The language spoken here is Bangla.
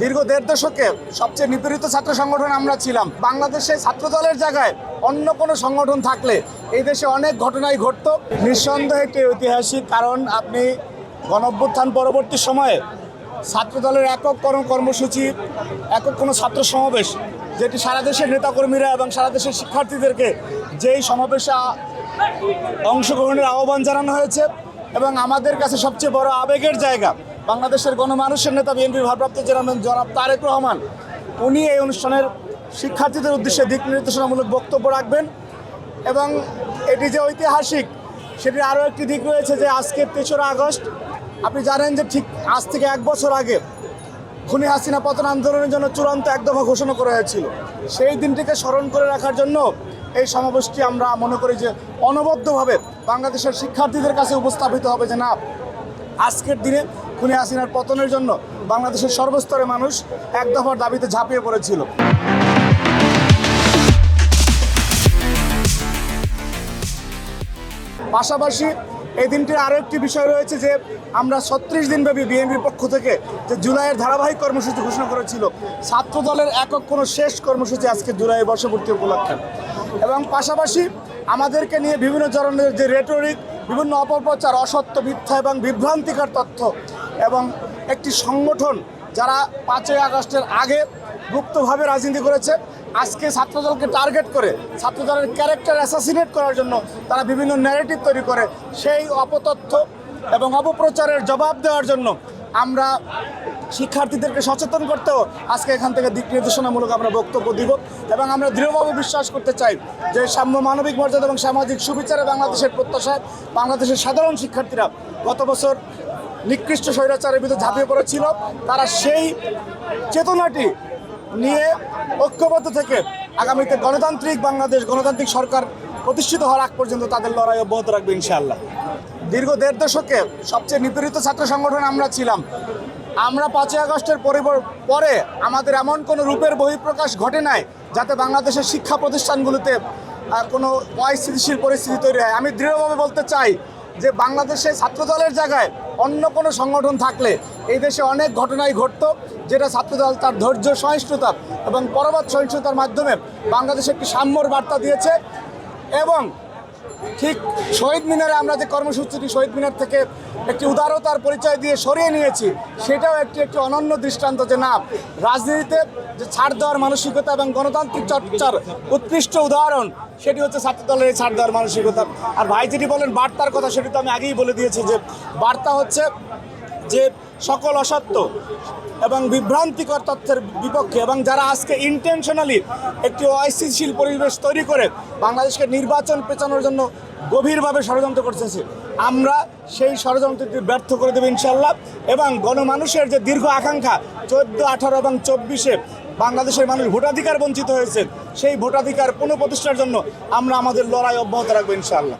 দীর্ঘ দেড় দশকে সবচেয়ে নিপীড়িত ছাত্র সংগঠন আমরা ছিলাম। বাংলাদেশে ছাত্র দলের জায়গায় অন্য কোনো সংগঠন থাকলে এই দেশে অনেক ঘটনাই ঘটতো। নিঃসন্দেহে একটি ঐতিহাসিক, কারণ আপনি গণঅভ্যুত্থান পরবর্তী সময়ে ছাত্র দলের একক কর্মসূচি, একক কোনো ছাত্র সমাবেশ, যেটি সারা দেশের নেতাকর্মীরা এবং সারা দেশের শিক্ষার্থীদেরকে যেই সমাবেশে অংশগ্রহণের আহ্বান জানানো হয়েছে, এবং আমাদের কাছে সবচেয়ে বড় আবেগের জায়গা বাংলাদেশের গণমানুষের নেতা বিএনপির ভারপ্রাপ্ত চেয়ারম্যান জনাব তারেক রহমান, উনি এই অনুষ্ঠানের শিক্ষার্থীদের উদ্দেশ্যে দিক নির্দেশনামূলক বক্তব্য রাখবেন। এবং এটি যে ঐতিহাসিক, সেটির আরও একটি দিক রয়েছে যে আজকে ৩রা আগস্ট, আপনি জানেন যে ঠিক আজ থেকে 1 বছর আগে খুনি হাসিনা পতন আন্দোলনের জন্য চূড়ান্ত একদফা ঘোষণা করা হয়েছিল। সেই দিনটিকে স্মরণ করে রাখার জন্য এই সমাবেশটি আমরা মনে করি যে অনবদ্যভাবে বাংলাদেশের শিক্ষার্থীদের কাছে উপস্থাপিত হবে যে না, আজকের দিনে খুনি হাসিনার পতনের জন্য বাংলাদেশের সর্বস্তরের মানুষ এক দফার দাবিতে ঝাঁপিয়ে পড়েছিল। পাশাপাশি এই দিনটির আরও একটি বিষয় রয়েছে যে আমরা 36 দিনব্যাপী বিএনপির পক্ষ থেকে যে জুলাইয়ের ধারাবাহিক কর্মসূচি ঘোষণা করেছিল, ছাত্র দলের একক কোনো শেষ কর্মসূচি আজকে জুলাই বর্ষপূর্তি উপলক্ষে। এবং পাশাপাশি আমাদেরকে নিয়ে বিভিন্ন ধরনের যে রেটরিক, বিভিন্ন অপপ্রচার, অসত্য, মিথ্যা এবং বিভ্রান্তিকর তথ্য, এবং একটি সংগঠন যারা 5ই আগস্টের আগে গুপ্তভাবে রাজনীতি করেছে, আজকে ছাত্রদলকে টার্গেট করে ছাত্রদলের ক্যারেক্টার অ্যাসাসিনেট করার জন্য তারা বিভিন্ন ন্যারেটিভ তৈরি করে, সেই অপতথ্য এবং অপপ্রচারের জবাব দেওয়ার জন্য আমরা শিক্ষার্থীদেরকে সচেতন করতেও আজকে এখান থেকে দিক নির্দেশনামূলক আমরা বক্তব্য দিব। এবং আমরা দৃঢ়ভাবে বিশ্বাস করতে চাই যে সাম্য, মানবিক মর্যাদা এবং সামাজিক সুবিচারে বাংলাদেশের প্রত্যাশায় বাংলাদেশের সাধারণ শিক্ষার্থীরা গত বছর নিকৃষ্ট স্বৈরাচারের বিরুদ্ধে ঝাঁপিয়ে পড়েছিল, তারা সেই চেতনাটি নিয়ে ঐক্যবদ্ধ থেকে আগামীতে গণতান্ত্রিক বাংলাদেশ, গণতান্ত্রিক সরকার প্রতিষ্ঠিত হওয়ার আগ পর্যন্ত তাদের লড়াই অব্যাহত রাখবে ইনশাআল্লাহ। দীর্ঘ দেড় দশকে সবচেয়ে নিপীড়িত ছাত্র সংগঠন আমরা ছিলাম। আমরা 5ই আগস্টের পরে আমাদের এমন কোনো রূপের বহিঃপ্রকাশ ঘটে নাই যাতে বাংলাদেশের শিক্ষা প্রতিষ্ঠানগুলোতে কোনো অস্থিতিশীল পরিস্থিতি তৈরি হয়। আমি দৃঢ়ভাবে বলতে চাই যে বাংলাদেশে ছাত্রদলের জায়গায় অন্য কোনো সংগঠন থাকলে এই দেশে অনেক ঘটনাই ঘটতো, যেটা ছাত্রদল তার ধৈর্য, সহিষ্ণুতা এবং পরবর্তী সহিষ্ণুতার মাধ্যমে বাংলাদেশে একটি সাম্যর বার্তা দিয়েছে। এবং ঠিক শহীদ মিনারে আমরা যে কর্মসূচিটি শহীদ মিনার থেকে একটি উদারতার পরিচয় দিয়ে সরিয়ে নিয়েছি, সেটাও একটি অনন্য দৃষ্টান্ত যে না, রাজনীতিতে যে ছাড় দেওয়ার মানসিকতা এবং গণতান্ত্রিক চর্চার উৎকৃষ্ট উদাহরণ সেটি হচ্ছে ছাত্রদলের এই ছাড় দেওয়ার মানসিকতা। আর ভাই যেটি বলেন বার্তার কথা, সেটি তো আমি আগেই বলে দিয়েছি যে বার্তা হচ্ছে যে সকল অসত্য এবং বিভ্রান্তিকর তথ্যের বিপক্ষে, এবং যারা আজকে ইন্টেনশনালি একটি অস্থিতিশীল পরিবেশ তৈরি করে বাংলাদেশকে নির্বাচন পেছানোর জন্য গভীরভাবে ষড়যন্ত্র করতেছে, আমরা সেই ষড়যন্ত্রটি ব্যর্থ করে দেবো ইনশাআল্লাহ। এবং গণমানুষের যে দীর্ঘ আকাঙ্ক্ষা 14, 18 এবং 24-এ বাংলাদেশের মানুষ ভোটাধিকার বঞ্চিত হয়েছে, সেই ভোটাধিকার পুনঃপ্রতিষ্ঠার জন্য আমরা আমাদের লড়াই অব্যাহত রাখবো ইনশাআল্লাহ।